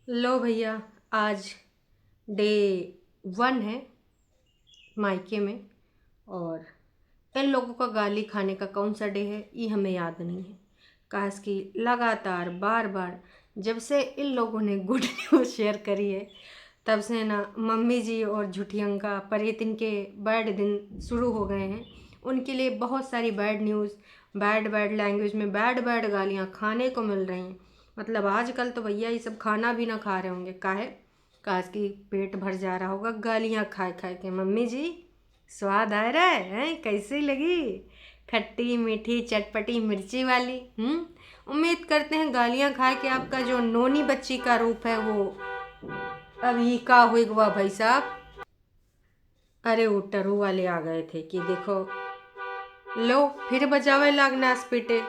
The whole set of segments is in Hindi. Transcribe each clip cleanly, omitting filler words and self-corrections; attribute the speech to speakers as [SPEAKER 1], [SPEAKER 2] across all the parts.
[SPEAKER 1] लो भैया, आज डे 1 है मायके में। और इन लोगों का गाली खाने का कौन सा डे है ये हमें याद नहीं है। काश कि लगातार बार बार जब से इन लोगों ने गुड न्यूज़ शेयर करी है तब से ना मम्मी जी और झुठियंका परेतिन के बैड दिन शुरू हो गए हैं। उनके लिए बहुत सारी bad news, bad bad language में बैड बैड गालियाँ खाने को मिल रही हैं। मतलब आजकल तो भैया ये सब खाना भी ना खा रहे होंगे। काहे? काश कि पेट भर जा रहा होगा गालियाँ खाए खाए के। मम्मी जी, स्वाद आ रहा है हैं? कैसी लगी? खट्टी मीठी चटपटी मिर्ची वाली। उम्मीद करते हैं गालियाँ खा के आपका जो नोनी बच्ची का रूप है वो अभी का हुआ भाई साहब। अरे वो टरू वाले आ गए थे कि देखो, लो फिर बजावे लाग नास पीटे।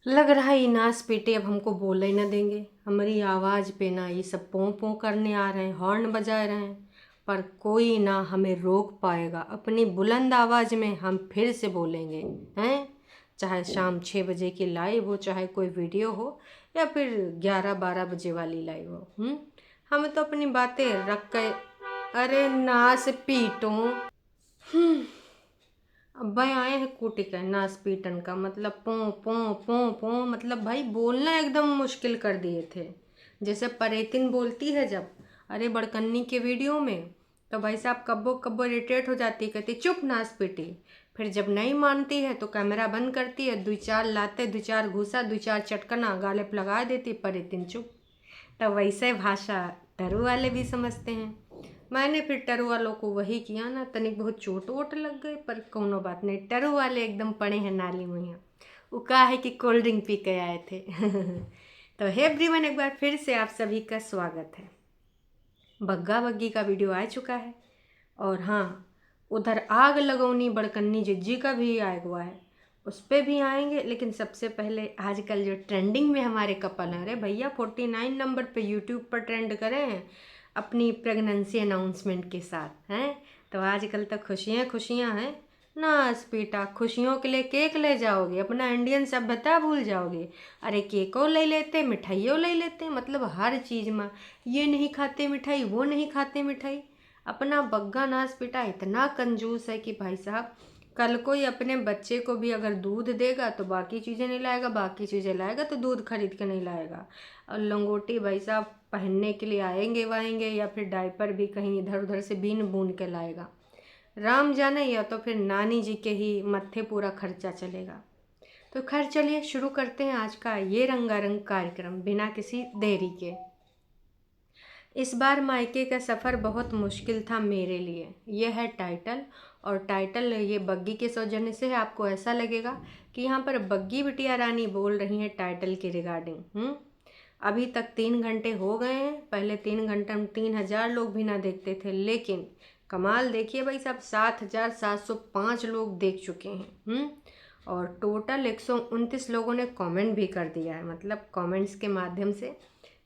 [SPEAKER 1] लग रहा है ये नास पीटे अब हमको बोले ही ना देंगे। हमारी आवाज़ पे ना ये सब पों पों करने आ रहे हैं, हॉर्न बजा रहे हैं, पर कोई ना हमें रोक पाएगा। अपनी बुलंद आवाज़ में हम फिर से बोलेंगे हैं। चाहे शाम 6 बजे की लाइव हो, चाहे कोई वीडियो हो, या फिर 11-12 बजे वाली लाइव हो। हम तो अपनी बातें रख के अरे नास पीटो। अब भाई आए हैं कूटी का नास पीटन का मतलब पों पों पों पों, मतलब भाई बोलना एकदम मुश्किल कर दिए थे। जैसे परेतिन बोलती है जब अरे बड़कन्नी के वीडियो में, तो भाई साहब कब्बो कब्बो इरिटेट हो जाती, कहती चुप नास पीटी। फिर जब नहीं मानती है तो कैमरा बंद करती है, 2-4 लाते, 2-4 घूसा, 2-4 चटकना गाले पे लगा देती, परेतिन चुप। तो वैसे भाषा टरू वाले भी समझते हैं। मैंने फिर टरू वालों को वही किया ना, तनिक बहुत चोट वोट लग गए, पर कोनो बात नहीं, टरू वाले एकदम पड़े हैं नाली में यहाँ। वो कहा है कि कोल्ड ड्रिंक पी के आए थे। तो हे एवरीवन, एक बार फिर से आप सभी का स्वागत है। बग्गा बग्गी का वीडियो आ चुका है, और हाँ, उधर आग लगौनी बड़कन्नी जिज्जी का भी आया हुआ है, उस पर भी आएंगे। लेकिन सबसे पहले आजकल जो ट्रेंडिंग में हमारे कपल हैं, अरे भैया 49 नंबर पे यूट्यूब पर ट्रेंड करे हैं अपनी प्रेगनेंसी अनाउंसमेंट के साथ हैं। तो आजकल तो खुशियाँ खुशियाँ हैं ना। बेटा खुशियों के लिए केक ले जाओगे, अपना इंडियन सभ्यता भूल जाओगे। अरे केको ले लेते, मिठाइयों ले लेते, मतलब हर चीज़ में ये नहीं खाते मिठाई, वो नहीं खाते मिठाई। अपना बग्गा नाच बेटा इतना कंजूस है कि भाई साहब कल कोई अपने बच्चे को भी अगर दूध देगा तो बाकी चीज़ें नहीं लाएगा, बाकी चीज़ें लाएगा तो दूध खरीद के नहीं लाएगा। और लंगोटी भाई साहब पहनने के लिए आएंगे वाएंगे, या फिर डायपर भी कहीं इधर उधर से बीन बून के लाएगा, राम जाने, या तो फिर नानी जी के ही मत्थे पूरा खर्चा चलेगा। तो खैर चलिए शुरू करते हैं आज का ये रंगारंग कार्यक्रम बिना किसी देरी के। इस बार मायके का सफ़र बहुत मुश्किल था मेरे लिए, यह है टाइटल। और टाइटल ये बग्गी के सौजन्य से है। आपको ऐसा लगेगा कि यहाँ पर बग्गी बिटिया रानी बोल रही हैं टाइटल के रिगार्डिंग। अभी तक 3 घंटे हो गए हैं। पहले 3 घंटे में 3000 लोग भी ना देखते थे, लेकिन कमाल देखिए भाई साहब, 7705 लोग देख चुके हैं। और टोटल 129 लोगों ने कमेंट भी कर दिया है। मतलब कमेंट्स के माध्यम से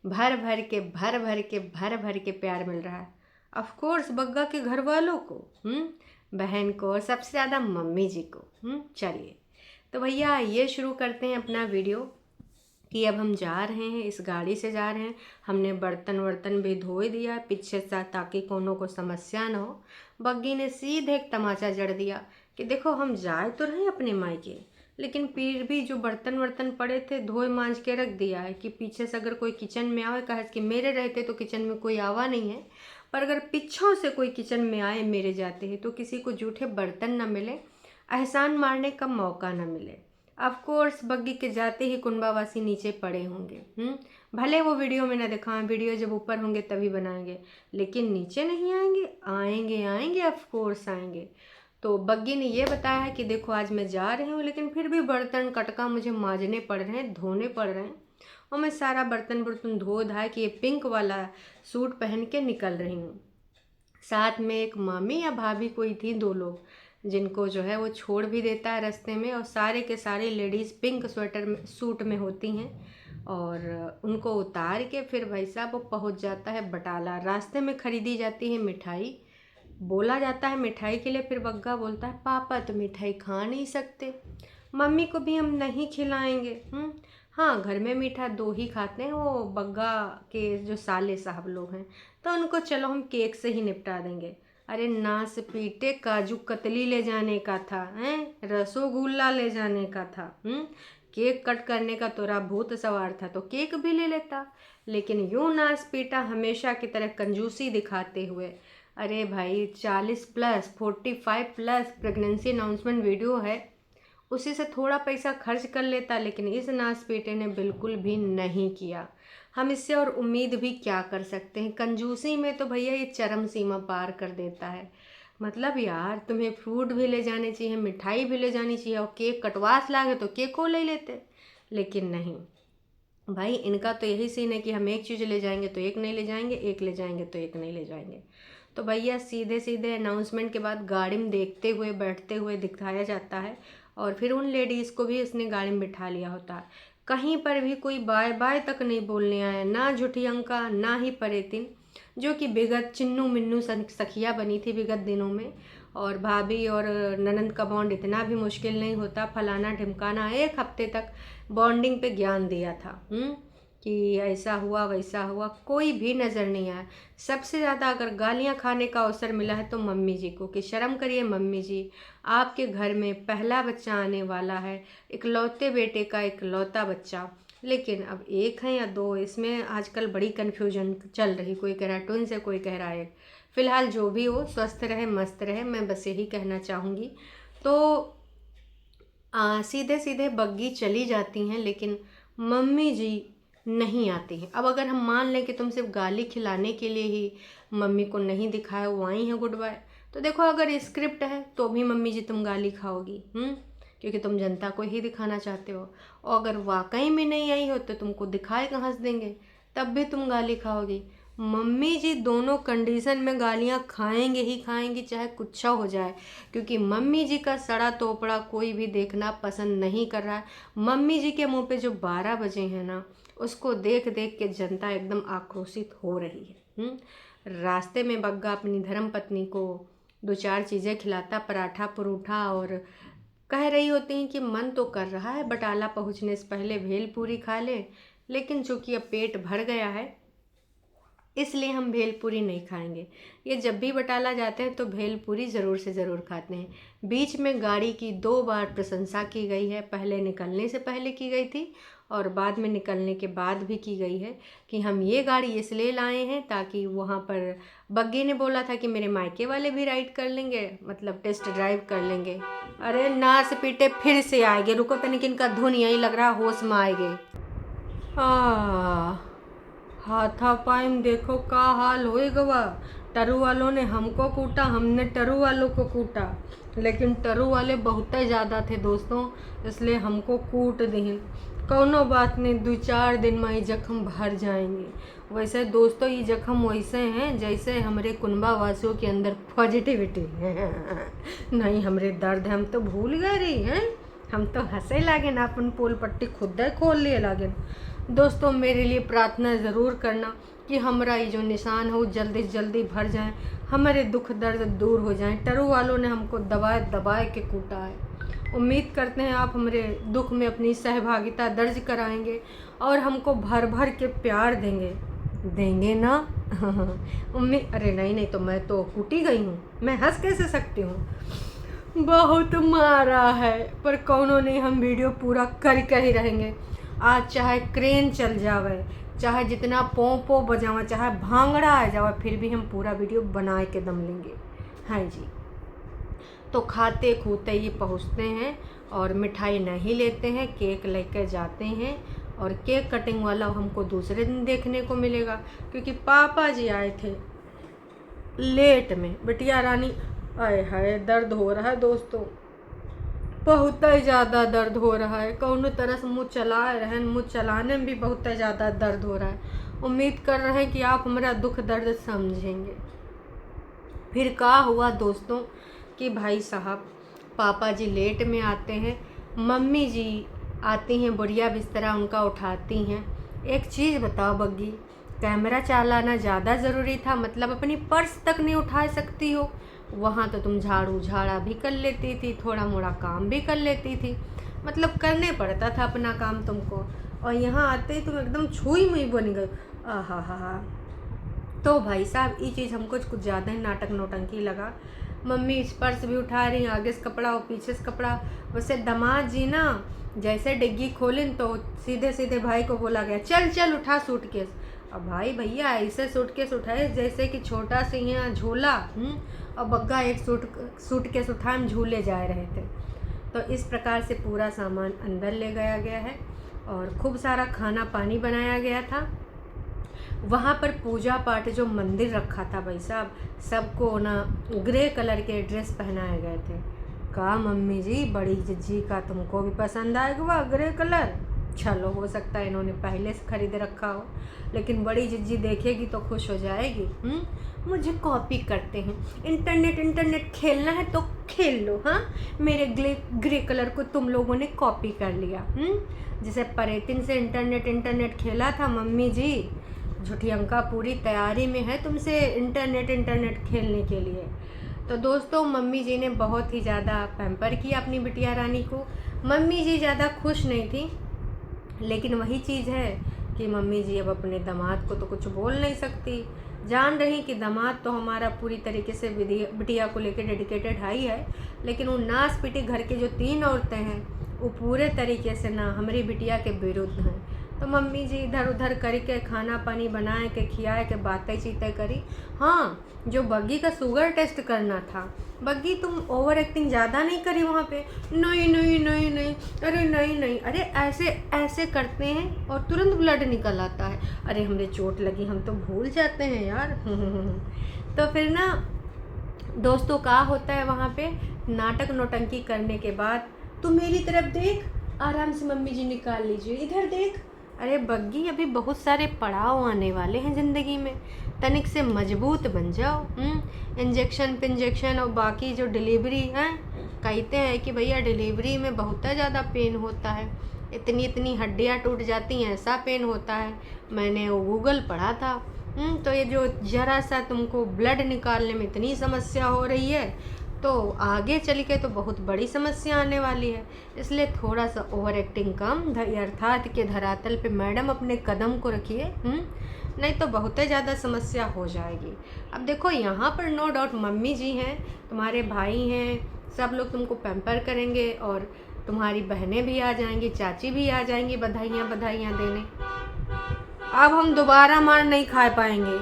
[SPEAKER 1] भर भर के भर भर के भर भर के प्यार मिल रहा है। ऑफ कोर्स बग्गा के घर वालों को, बहन को, और सबसे ज़्यादा मम्मी जी को। चलिए तो भैया ये शुरू करते हैं अपना वीडियो कि अब हम जा रहे हैं, इस गाड़ी से जा रहे हैं। हमने बर्तन वर्तन भी धो दिया पीछे से ताकि कोनो को समस्या ना हो। बग्गी ने सीधे एक तमाचा जड़ दिया कि देखो हम जाए तो रहे अपने मायके, लेकिन फिर भी जो बर्तन वर्तन पड़े थे धोए मांज के रख दिया है कि पीछे से अगर कोई किचन में आए, कहे कि मेरे रहते तो किचन में कोई आवा नहीं है, पर अगर पीछों से कोई किचन में आए मेरे जाते हैं तो किसी को जूठे बर्तन न मिले, एहसान मारने का मौका न मिले। ऑफ कोर्स बग्गी के जाते ही कुंबावासी नीचे पड़े होंगे। भले वो वीडियो में ना दिखाएं, वीडियो जब ऊपर होंगे तभी बनाएंगे, लेकिन नीचे नहीं आएंगे, आएंगे आएंगे, ऑफ कोर्स आएंगे। तो बग्गी ने ये बताया है कि देखो आज मैं जा रही हूँ, लेकिन फिर भी बर्तन कटका मुझे मांजने पड़ रहे हैं, धोने पड़ रहे हैं, और मैं सारा बर्तन बर्तन धो धा के ये पिंक वाला सूट पहन के निकल रही हूँ। साथ में एक मामी या भाभी कोई थी, 2 लोग जिनको जो है वो छोड़ भी देता है रास्ते में, और सारे के सारे लेडीज़ पिंक स्वेटर में सूट में होती हैं, और उनको उतार के फिर भाई साहब वो पहुँच जाता है बटाला। रास्ते में ख़रीदी जाती है मिठाई, बोला जाता है मिठाई के लिए, फिर बग्गा बोलता है पापा तो मिठाई खा नहीं सकते, मम्मी को भी हम नहीं खिलाएंगे। हाँ, घर में मीठा 2 ही खाते हैं, वो बग्गा के जो साले साहब लोग हैं, तो उनको चलो हम केक से ही निपटा देंगे। अरे नास पीटे, काजू कतली ले जाने का था, हैं रसोगुल्ला ले जाने का था। केक कट करने का तोरा भूत सवार था तो केक भी ले लेता, लेकिन यूं नास पीटा हमेशा की तरह कंजूसी दिखाते हुए। अरे भाई 40 plus 45 plus pregnancy announcement video है, उसी से थोड़ा पैसा खर्च कर लेता, लेकिन इस नास बेटे ने बिल्कुल भी नहीं किया। हम इससे और उम्मीद भी क्या कर सकते हैं। कंजूसी में तो भैया ये चरम सीमा पार कर देता है। मतलब यार तुम्हें फ्रूट भी ले जाने चाहिए, मिठाई भी ले जानी चाहिए, और केक कटवास लागे तो केक को ले लेते, लेकिन नहीं भाई, इनका तो यही सीन है कि हम एक चीज़ ले जाएंगे तो एक नहीं ले जाएंगे, एक ले जाएंगे तो एक नहीं ले जाएंगे। तो भैया सीधे सीधे अनाउंसमेंट के बाद गाड़ी में देखते हुए बैठते हुए दिखाया जाता है, और फिर उन लेडीज़ को भी उसने गाड़ी में बिठा लिया होता है। कहीं पर भी कोई बाय बाय तक नहीं बोलने आया, ना झूठी अंका ना ही परेतिन, जो कि विगत चिन्नू मिन्नू सखिया बनी थी विगत दिनों में। और भाभी और ननंद का बॉन्ड इतना भी मुश्किल नहीं होता, फलाना ढिमकाना 1 हफ्ते तक बॉन्डिंग पे ज्ञान दिया था कि ऐसा हुआ वैसा हुआ, कोई भी नज़र नहीं आया। सबसे ज़्यादा अगर गालियाँ खाने का अवसर मिला है तो मम्मी जी को, कि शर्म करिए मम्मी जी, आपके घर में पहला बच्चा आने वाला है, इकलौते बेटे का इकलौता बच्चा। लेकिन अब 1 है या 2, इसमें आजकल बड़ी कन्फ्यूजन चल रही, कोई कह रहा है ट्विन से, कोई कह रहा है। फ़िलहाल जो भी हो, स्वस्थ रहे मस्त रहे, मैं बस यही कहना चाहूँगी। तो सीधे सीधे बग्गी चली जाती हैं, लेकिन मम्मी जी नहीं आती हैं। अब अगर हम मान लें कि तुम सिर्फ गाली खिलाने के लिए ही मम्मी को नहीं दिखाया, वो आई हैं गुड बाय, तो देखो अगर स्क्रिप्ट है तो भी मम्मी जी तुम गाली खाओगी, क्योंकि तुम जनता को ही दिखाना चाहते हो। और अगर वाकई में नहीं आई हो तो तुमको दिखाए कहाँ हंस देंगे, तब भी तुम गाली खाओगी। मम्मी जी दोनों कंडीशन में गालियाँ खाएंगे ही खाएंगी, चाहे कुछ हो जाए, क्योंकि मम्मी जी का सड़ा तोपड़ा कोई भी देखना पसंद नहीं कर रहा है। मम्मी जी के मुंह पे जो 12 बजे हैं ना, उसको देख देख के जनता एकदम आक्रोशित हो रही है। रास्ते में बग्गा अपनी धर्म पत्नी को 2-4 चीज़ें खिलाता, पराठा परूठा, और कह रही होती हैं कि मन तो कर रहा है बटाला पहुंचने से पहले भेलपूरी खा ले, लेकिन चूंकि अब पेट भर गया है इसलिए हम भेलपूरी नहीं खाएंगे। ये जब भी बटाला जाते हैं तो भेलपूरी ज़रूर से ज़रूर खाते हैं। बीच में गाड़ी की 2 बार प्रशंसा की गई है, पहले निकलने से पहले की गई थी और बाद में निकलने के बाद भी की गई है, कि हम ये गाड़ी इसलिए लाए हैं ताकि वहाँ पर बग्गी ने बोला था कि मेरे मायके वाले भी राइड कर लेंगे, मतलब टेस्ट ड्राइव कर लेंगे। अरे नास पीटे फिर से आएंगे, रुको तनिक इनका धुन यही लग रहा, होश में आएंगे। हाथापाई में देखो का हाल होएगा। टरू वालों ने हमको कूटा, हमने टरू वालों को कूटा, लेकिन टरू वाले बहुत ज़्यादा थे दोस्तों, इसलिए हमको कूट दें। कौनो बात नहीं, 2-4 दिन में ये जख्म भर जाएंगे। वैसे दोस्तों ये जख्म वैसे हैं जैसे हमारे कुनबा वासियों के अंदर पॉजिटिविटी है। नहीं हमारे दर्द हम तो भूल गए रही हैं, हम तो हंसे लागे ना, अपन पोल पट्टी खुद खोल लिए लागे। दोस्तों मेरे लिए प्रार्थना ज़रूर करना कि हमारा ये जो निशान हो जल्दी से जल्दी भर जाए, हमारे दुख दर्द दूर हो जाएं। टरू वालों ने हमको दबाए दबाए के कूटा है। उम्मीद करते हैं आप हमारे दुख में अपनी सहभागिता दर्ज कराएंगे और हमको भर भर के प्यार देंगे ना। उम्मीद, अरे नहीं तो मैं तो कूटी गई हूँ, मैं हंस कैसे सकती हूँ। बहुत मारा है पर कौनों नहीं, हम वीडियो पूरा कर ही रहेंगे। आज चाहे क्रेन चल जावे, चाहे जितना पो बजावा, चाहे भांगड़ा आ जावे, फिर भी हम पूरा वीडियो बना के दम लेंगे। हाँ जी, तो खाते खूते ही पहुँचते हैं और मिठाई नहीं लेते हैं, केक लेकर जाते हैं। और केक कटिंग वाला हमको दूसरे दिन देखने को मिलेगा, क्योंकि पापा जी आए थे लेट में। बिटिया रानी, आए हाय दर्द हो रहा है दोस्तों, बहुत ही ज़्यादा दर्द हो रहा है। कौनो तरह से मुँह चला रहे, मुँह चलाने में भी बहुत ही ज़्यादा दर्द हो रहा है। उम्मीद कर रहे हैं कि आप हमारा दुख दर्द समझेंगे। फिर क्या हुआ दोस्तों कि भाई साहब पापा जी लेट में आते हैं, मम्मी जी आती हैं, बढ़िया बिस्तरा उनका उठाती हैं। एक चीज़ बताओ बग्गी, कैमरा चलाना ज़्यादा ज़रूरी था? मतलब अपनी पर्स तक नहीं उठा सकती हो? वहाँ तो तुम झाड़ू झाड़ा भी कर लेती थी, थोड़ा मोड़ा काम भी कर लेती थी, मतलब करने पड़ता था अपना काम तुमको। और यहाँ आते ही तुम एकदम छुई मुई बन गए। आहा हा हा। तो भाई साहब ये चीज़ हमको कुछ ज़्यादा ही नाटक नौटंकी लगा। मम्मी इस पर्स भी उठा रही, आगे से कपड़ा और पीछे से कपड़ा। वैसे दामाद जी ना जैसे डिग्गी खोलें तो सीधे सीधे भाई को बोला गया, चल चल उठा सूटकेस। अब भाई भैया ऐसे सूटकेस उठाए जैसे कि छोटा सा यहाँ झोला, और बग्गा एक सूटकेस उठा हम झूले जा रहे थे। तो इस प्रकार से पूरा सामान अंदर ले गया गया है और खूब सारा खाना पानी बनाया गया था। वहाँ पर पूजा पाठ जो मंदिर रखा था भाई साहब, सबको ना ग्रे कलर के ड्रेस पहनाए गए थे। कहा मम्मी जी बड़ी जिज्जी का तुमको भी पसंद आएगा ग्रे कलर? चलो हो सकता है इन्होंने पहले से खरीद रखा हो, लेकिन बड़ी जिज्जी देखेगी तो खुश हो जाएगी। मुझे कॉपी करते हैं, इंटरनेट खेलना है तो खेल लो। हाँ, मेरे ग्रे कलर को तुम लोगों ने कॉपी कर लिया। जैसे परेतिन से इंटरनेट खेला था मम्मी जी, झुठियंका पूरी तैयारी में है तुमसे इंटरनेट खेलने के लिए। तो दोस्तों मम्मी जी ने बहुत ही ज़्यादा पैम्पर किया अपनी बिटिया रानी को। मम्मी जी ज़्यादा खुश नहीं थी, लेकिन वही चीज़ है कि मम्मी जी अब अपने दामाद को तो कुछ बोल नहीं सकती। जान रही कि दामाद तो हमारा पूरी तरीके से बिटिया को लेकर डेडिकेटेड है ही है, लेकिन वो नास पीटी घर की जो 3 औरतें हैं वो पूरे तरीके से ना हमारी बिटिया के विरुद्ध हैं। तो मम्मी जी इधर उधर करके खाना पानी बनाए के खियाए के बातें चीतें करी। हाँ, जो बग्गी का शुगर टेस्ट करना था, बग्गी तुम ओवर एक्टिंग ज़्यादा नहीं करी वहाँ पे। नहीं नहीं नहीं नहीं, अरे नहीं नहीं, अरे ऐसे ऐसे करते हैं और तुरंत ब्लड निकल आता है। अरे हमने चोट लगी, हम तो भूल जाते हैं यार। तो फिर ना दोस्तों क्या होता है वहाँ पे, नाटक नौटंकी करने के बाद तू मेरी तरफ देख, आराम से मम्मी जी निकाल लीजिए, इधर देख। अरे बग्गी अभी बहुत सारे पड़ाव आने वाले हैं ज़िंदगी में, तनिक से मजबूत बन जाओ। इंजेक्शन पिंजेक्शन और बाकी जो डिलीवरी है, कहते हैं कि भैया डिलीवरी में बहुत ज़्यादा पेन होता है, इतनी इतनी हड्डियाँ टूट जाती हैं, ऐसा पेन होता है। मैंने वो गूगल पढ़ा था। तो ये जो ज़रा सा तुमको ब्लड निकालने में इतनी समस्या हो रही है, तो आगे चल के तो बहुत बड़ी समस्या आने वाली है। इसलिए थोड़ा सा ओवर एक्टिंग कम, अर्थात के धरातल पे मैडम अपने कदम को रखिए, नहीं तो बहुत ज़्यादा समस्या हो जाएगी। अब देखो यहाँ पर नो डाउट मम्मी जी हैं, तुम्हारे भाई हैं, सब लोग तुमको पैम्पर करेंगे और तुम्हारी बहनें भी आ जाएंगी, चाची भी आ जाएंगी बधाइयाँ देने। अब हम दोबारा मार नहीं खा पाएंगे,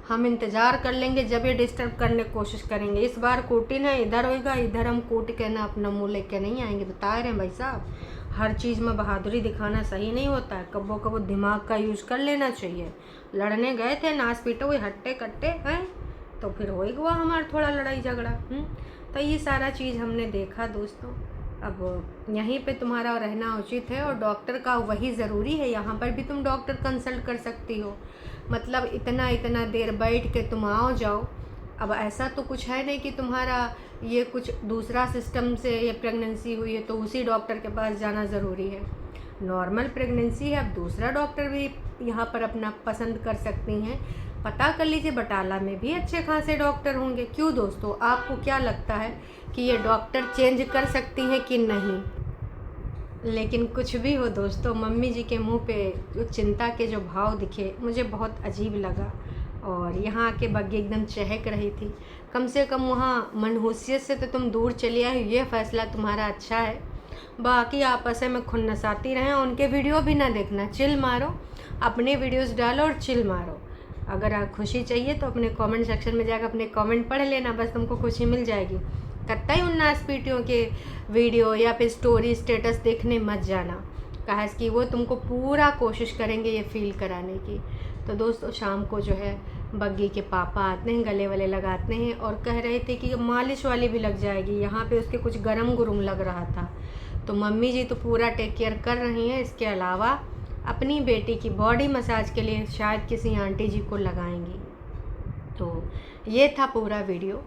[SPEAKER 1] हम इंतज़ार कर लेंगे जब ये डिस्टर्ब करने की कोशिश करेंगे। इस बार कूटिन है इधर होएगा, इधर हम कूट के ना अपना मुँह लेके नहीं आएंगे। बता रहे हैं भाई साहब, हर चीज़ में बहादुरी दिखाना सही नहीं होता है, कब्बो कब्बो दिमाग का यूज़ कर लेना चाहिए। लड़ने गए थे, नाच पीटे हुए हट्टे कट्टे हैं, तो फिर होएगा हमारा थोड़ा लड़ाई झगड़ा। तो ये सारा चीज़ हमने देखा दोस्तों। अब यहीं पे तुम्हारा रहना उचित है और डॉक्टर का वही ज़रूरी है। यहाँ पर भी तुम डॉक्टर कंसल्ट कर सकती हो, मतलब इतना देर बैठ के तुम आओ जाओ। अब ऐसा तो कुछ है नहीं कि तुम्हारा ये कुछ दूसरा सिस्टम से ये प्रेगनेंसी हुई है तो उसी डॉक्टर के पास जाना ज़रूरी है। नॉर्मल प्रेगनेंसी है, अब दूसरा डॉक्टर भी यहाँ पर अपना पसंद कर सकती हैं। पता कर लीजिए, बटाला में भी अच्छे खासे डॉक्टर होंगे। क्यों दोस्तों, आपको क्या लगता है कि ये डॉक्टर चेंज कर सकती हैं कि नहीं? लेकिन कुछ भी हो दोस्तों, मम्मी जी के मुंह पे जो चिंता के जो भाव दिखे मुझे बहुत अजीब लगा। और यहाँ आके बग्गी एकदम चहक रही थी। कम से कम वहाँ मनहूसियत से तो तुम दूर चली आई, ये फ़ैसला तुम्हारा अच्छा है। बाकी आपस में खुन्नसाती रहें, उनके वीडियो भी ना देखना, चिल मारो, अपने वीडियोस डालो और चिल मारो। अगर आप खुशी चाहिए तो अपने कमेंट सेक्शन में जाकर अपने कमेंट पढ़ लेना, बस तुमको खुशी मिल जाएगी। कतई उन नाच पीटियों के वीडियो या फिर स्टोरी स्टेटस देखने मत जाना, कहा कि वो तुमको पूरा कोशिश करेंगे ये फील कराने की। तो दोस्तों शाम को जो है बग्गी के पापा आते हैं, गले वले लगाते हैं और कह रहे थे कि मालिश वाली भी लग जाएगी। यहाँ पे उसके कुछ गरम गुरुम लग रहा था, तो मम्मी जी तो पूरा टेक केयर कर रही हैं। इसके अलावा अपनी बेटी की बॉडी मसाज के लिए शायद किसी आंटी जी को लगाएंगी। तो ये था पूरा वीडियो,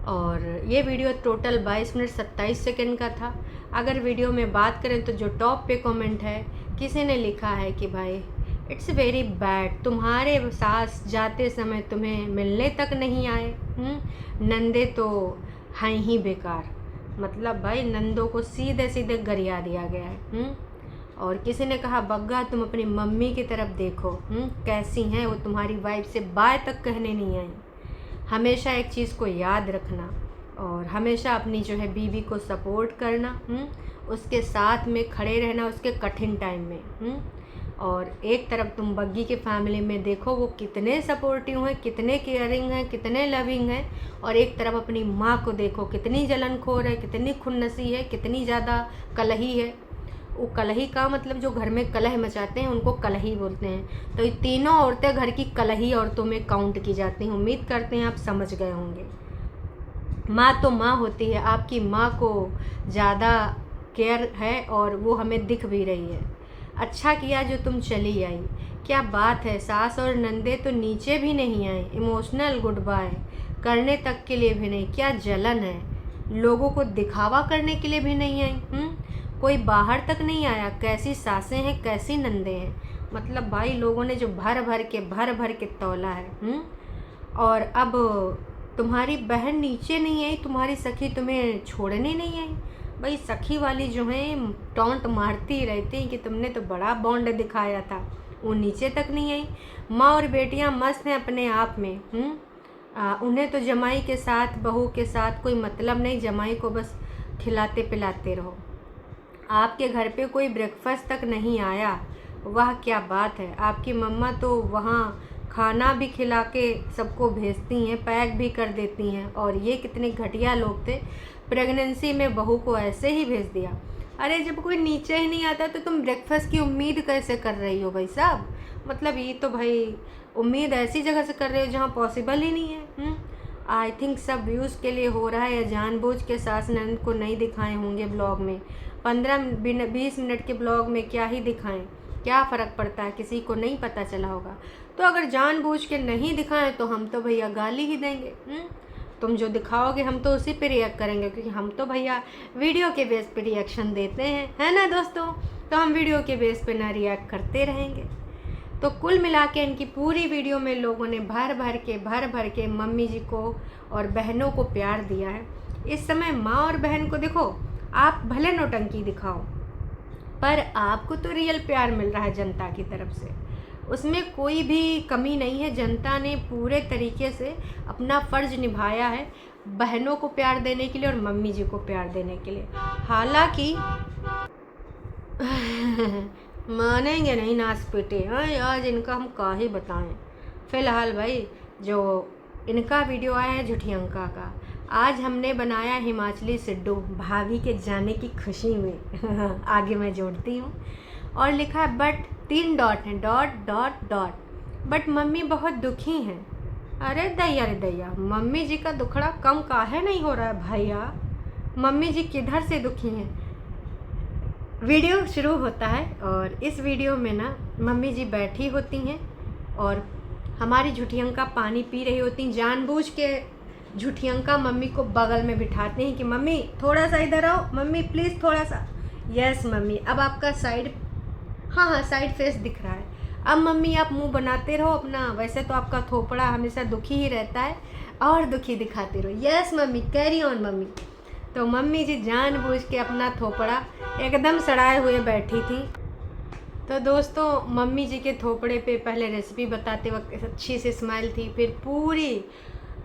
[SPEAKER 1] और ये वीडियो टोटल 22 मिनट 27 सेकंड का था। अगर वीडियो में बात करें तो जो टॉप पे कमेंट है, किसी ने लिखा है कि भाई इट्स वेरी बैड, तुम्हारे सास जाते समय तुम्हें मिलने तक नहीं आए, नंदे तो हैं ही बेकार। मतलब भाई नंदों को सीधे सीधे गरिया दिया गया है। और किसी ने कहा बग्गा तुम अपनी मम्मी की तरफ देखो, कैसी हैं वो, तुम्हारी वाइफ से बाय तक कहने नहीं आई। हमेशा एक चीज़ को याद रखना और हमेशा अपनी जो है बीवी को सपोर्ट करना, उसके साथ में खड़े रहना उसके कठिन टाइम में। और एक तरफ तुम बग्गी के फैमिली में देखो वो कितने सपोर्टिव हैं, कितने केयरिंग हैं, कितने लविंग हैं, और एक तरफ अपनी माँ को देखो कितनी जलनखोर है, कितनी खुन्नसी है, कितनी ज़्यादा कलही है। वो कलही का मतलब जो घर में कलह मचाते हैं उनको कलही बोलते हैं। तो ये तीनों औरतें घर की कलही औरतों में काउंट की जाती हैं। उम्मीद करते हैं आप समझ गए होंगे। माँ तो माँ होती है, आपकी माँ को ज़्यादा केयर है और वो हमें दिख भी रही है। अच्छा किया जो तुम चली आई, क्या बात है, सास और नंदे तो नीचे भी नहीं आई, इमोशनल गुड बाय करने तक के लिए भी नहीं, क्या जलन है, लोगों को दिखावा करने के लिए भी नहीं आई। कोई बाहर तक नहीं आया, कैसी सासें हैं, कैसी नंदे हैं। मतलब भाई लोगों ने जो भर भर के तौला है। और अब तुम्हारी बहन नीचे नहीं आई, तुम्हारी सखी तुम्हें छोड़ने नहीं आई। भाई सखी वाली जो है टॉन्ट मारती रहती हैं कि तुमने तो बड़ा बॉन्ड दिखाया था, वो नीचे तक नहीं आई। माँ और बेटियाँ मस्त हैं अपने आप में। उन्हें तो जमाई के साथ बहू के साथ कोई मतलब नहीं, जमाई को बस खिलाते पिलाते रहो। आपके घर पे कोई ब्रेकफास्ट तक नहीं आया, वाह क्या बात है। आपकी मम्मा तो वहाँ खाना भी खिला के सबको भेजती हैं, पैक भी कर देती हैं। और ये कितने घटिया लोग थे, प्रेगनेंसी में बहू को ऐसे ही भेज दिया। अरे जब कोई नीचे ही नहीं आता तो तुम ब्रेकफास्ट की उम्मीद कैसे कर रही हो भाई साहब। मतलब ये तो भाई उम्मीद ऐसी जगह से कर रहे हो जहाँ पॉसिबल ही नहीं है। आई थिंक सब व्यूज़ के लिए हो रहा है या जानबूझ के सास ननद को नहीं दिखाए होंगे ब्लॉग में। 15-20 मिनट के ब्लॉग में क्या ही दिखाएं, क्या फ़र्क पड़ता है, किसी को नहीं पता चला होगा। तो अगर जानबूझ के नहीं दिखाएं तो हम तो भैया गाली ही देंगे। तुम जो दिखाओगे हम तो उसी पे रिएक्ट करेंगे, क्योंकि हम तो भैया वीडियो के बेस पे रिएक्शन देते हैं, है ना दोस्तों। तो हम वीडियो के बेस पे ना रिएक्ट करते रहेंगे। तो कुल मिला के इनकी पूरी वीडियो में लोगों ने भर भर के मम्मी जी को और बहनों को प्यार दिया है। इस समय माँ और बहन को देखो, आप भले नौटंकी दिखाओ पर आपको तो रियल प्यार मिल रहा है जनता की तरफ से, उसमें कोई भी कमी नहीं है। जनता ने पूरे तरीके से अपना फ़र्ज निभाया है बहनों को प्यार देने के लिए और मम्मी जी को प्यार देने के लिए। हालांकि मानेंगे नहीं नाच पीटे, हाँ आज इनका हम का ही बताएं। फ़िलहाल भाई जो इनका वीडियो आया है झुठियंका का, आज हमने बनाया हिमाचली सिड्डू भाभी के जाने की खुशी में आगे मैं जोड़ती हूँ और लिखा है बट 3 डॉट हैं, डॉट बट मम्मी बहुत दुखी हैं। अरे दैया मम्मी जी का दुखड़ा कम काहे नहीं हो रहा है भैया, मम्मी जी किधर से दुखी हैं। वीडियो शुरू होता है और इस वीडियो में ना मम्मी जी बैठी होती हैं और हमारी झुठियंका पानी पी रही होती हैं। जानबूझ के झुठियंका मम्मी को बगल में बिठाते हैं कि मम्मी थोड़ा सा इधर आओ, मम्मी प्लीज़ थोड़ा सा। यस मम्मी, अब आपका साइड, हाँ साइड फेस दिख रहा है। अब मम्मी आप मुंह बनाते रहो अपना, वैसे तो आपका थोपड़ा हमेशा दुखी ही रहता है और दुखी दिखाते रहो। Yes mummy, carry on mummy. तो मम्मी जी जानबूझ के अपना थोपड़ा एकदम सड़ाए हुए बैठी थी। तो दोस्तों मम्मी जी के थोपड़े पे पहले रेसिपी बताते वक्त अच्छी सी स्माइल थी, फिर पूरी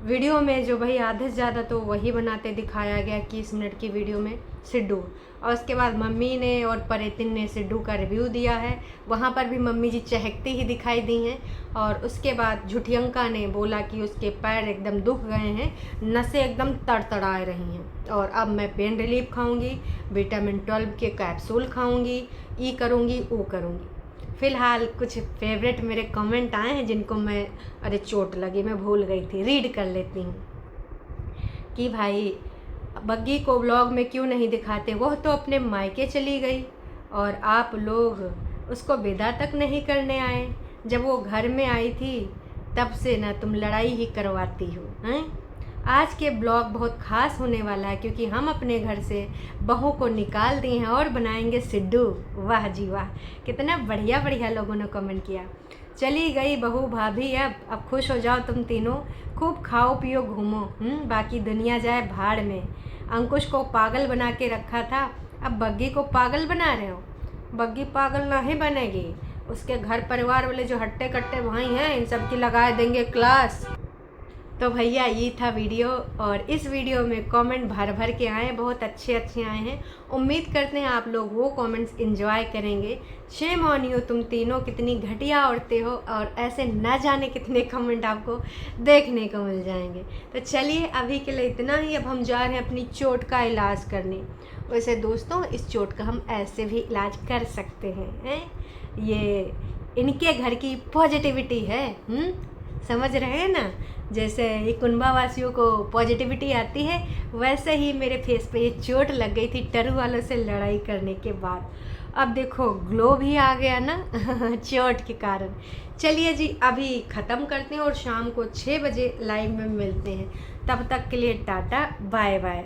[SPEAKER 1] वीडियो में जो भाई आधे से ज़्यादा तो वही बनाते दिखाया गया 21 मिनट की वीडियो में सिड्डू। और उसके बाद मम्मी ने और परेतिन ने सिड्डू का रिव्यू दिया है, वहाँ पर भी मम्मी जी चहकती ही दिखाई दी हैं। और उसके बाद झुठियंका ने बोला कि उसके पैर एकदम दुख गए हैं, नसें एकदम तड़तड़ा रही हैं और अब मैं पेन रिलीफ खाऊंगी, विटामिन 12 के कैप्सूल खाऊंगी, ई करूंगी वो करूंगी। फ़िलहाल कुछ फेवरेट मेरे कमेंट आए हैं जिनको मैं, अरे चोट लगी मैं भूल गई थी, रीड कर लेती हूँ कि भाई बग्गी को व्लॉग में क्यों नहीं दिखाते, वह तो अपने मायके चली गई और आप लोग उसको विदा तक नहीं करने आए। जब वो घर में आई थी तब से ना तुम लड़ाई ही करवाती हो हैं। आज के ब्लॉग बहुत ख़ास होने वाला है क्योंकि हम अपने घर से बहू को निकाल दिए हैं और बनाएंगे सिड्डू। वाह जी वाह, कितना बढ़िया लोगों ने कमेंट किया। चली गई बहू भाभी, अब खुश हो जाओ तुम तीनों, खूब खाओ पियो घूमो, बाकी दुनिया जाए भाड़ में। अंकुश को पागल बना के रखा था, अब बग्गी को पागल बना रहे हो। बग्गी पागल नहीं बनेगी। उसके घर परिवार वाले जो हट्टे कट्टे भाई हैं, इन सब की लगा देंगे क्लास। तो भैया ये था वीडियो, और इस वीडियो में कमेंट भर भर के आए, बहुत अच्छे अच्छे आए हैं। उम्मीद करते हैं आप लोग वो कमेंट्स एंजॉय करेंगे। शेम ऑन यू, तुम तीनों कितनी घटिया औरतें हो, और ऐसे न जाने कितने कमेंट आपको देखने को मिल जाएंगे। तो चलिए अभी के लिए इतना ही, अब हम जा रहे हैं अपनी चोट का इलाज करने। वैसे दोस्तों, इस चोट का हम ऐसे भी इलाज कर सकते हैं, ये इनके घर की पॉजिटिविटी है। समझ रहे हैं ना, जैसे ये कुंभा वासियों को पॉजिटिविटी आती है, वैसे ही मेरे फेस पे ये चोट लग गई थी टरू वालों से लड़ाई करने के बाद। अब देखो ग्लो भी आ गया ना चोट के कारण। चलिए जी अभी ख़त्म करते हैं और शाम को 6 बजे लाइव में मिलते हैं। तब तक के लिए टाटा बाय बाय।